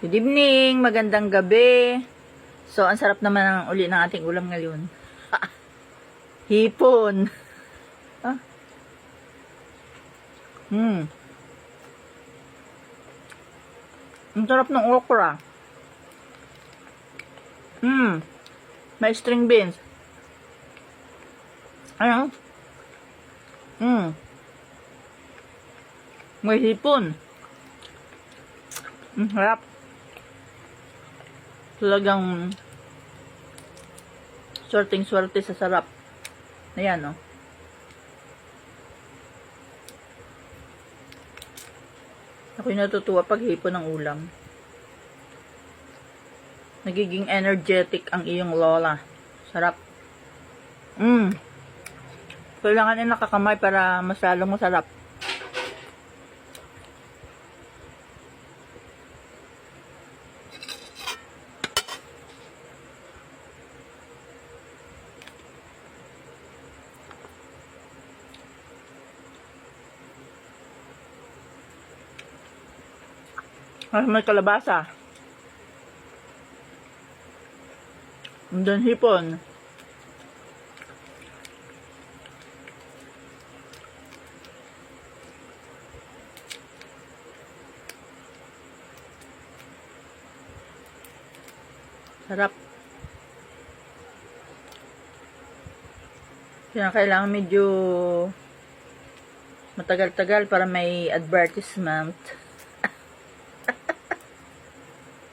Good evening, magandang gabi. So, ang sarap naman ng uli ng ating ulam ngayon. Hipon. Ah. Ang sarap ng okra. May string beans. Ano? May hipon. Harap. Talagang swerteng-swerte sa sarap. Ayan, no? Ako'y natutuwa pag hipon ng ulam. Nagiging energetic ang iyong lola. Sarap. Kailangan ay nakakamay para mas lalong masarap. May kalabasa. And then hipon. Sarap. Kaya kailangan medyo matagal-tagal para may advertisement.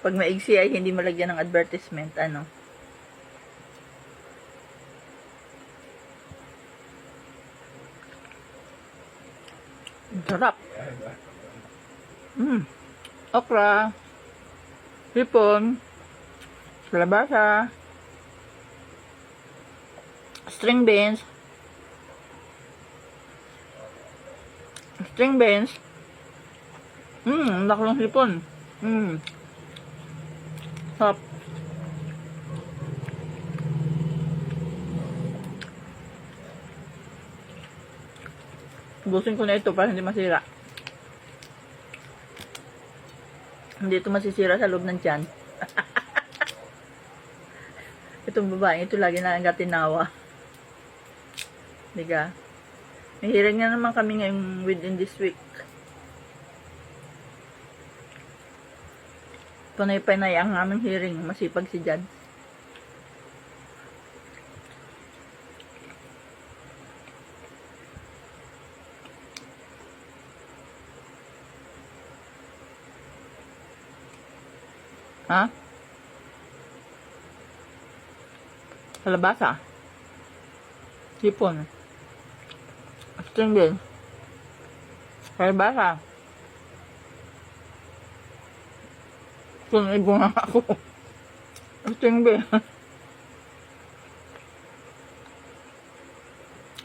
Pag maigsi ay hindi malagyan ng advertisement, ano. Sarap. Okra. Hipon. Kalabasa. String beans. String beans. Laki ng hipon. Sarap. Ubusin ko na ito para hindi masira. Hindi ito masisira sa loob ng tiyan. Itong babae, ito lagi na ang gatinawa. Diga. May hearing na naman kami ngayong within this week. Panay-panay ang aming hearing. Masipag si Jan. Ha? Kalabasa. Hipon. String beans. Kalabasa. Ibo na ako. String beans.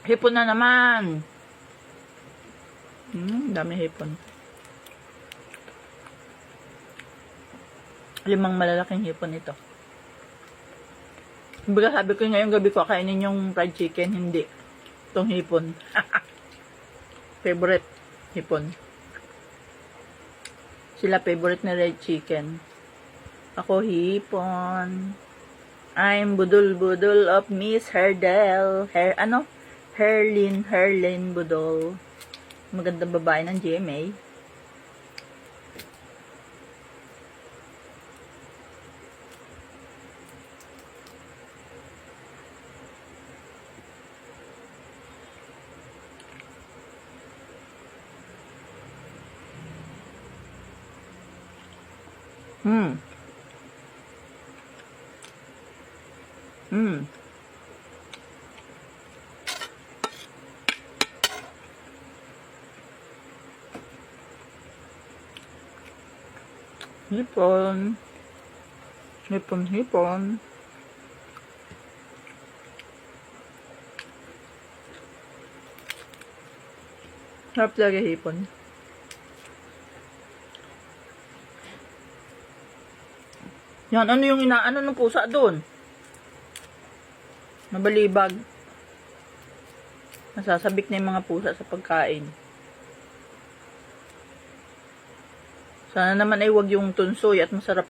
Hipon na naman. Dami hipon. 5 malalaking hipon ito. Kumbaga sabi ko ngayong gabi ko, kainin yung fried chicken, hindi. Itong hipon. Favorite hipon. Sila favorite na red chicken. Ako hipon. I'm budol-budol of Miss Herdel. Herlin Budol. Magandang babae ng GMA. Hipon. Hipon. Sarap talaga hipon. Yan, ano yung inaano ng pusa doon? Nabalibag. Nasasabik na yung mga pusa sa pagkain. Sana naman ay wag yung tunsoy at masarap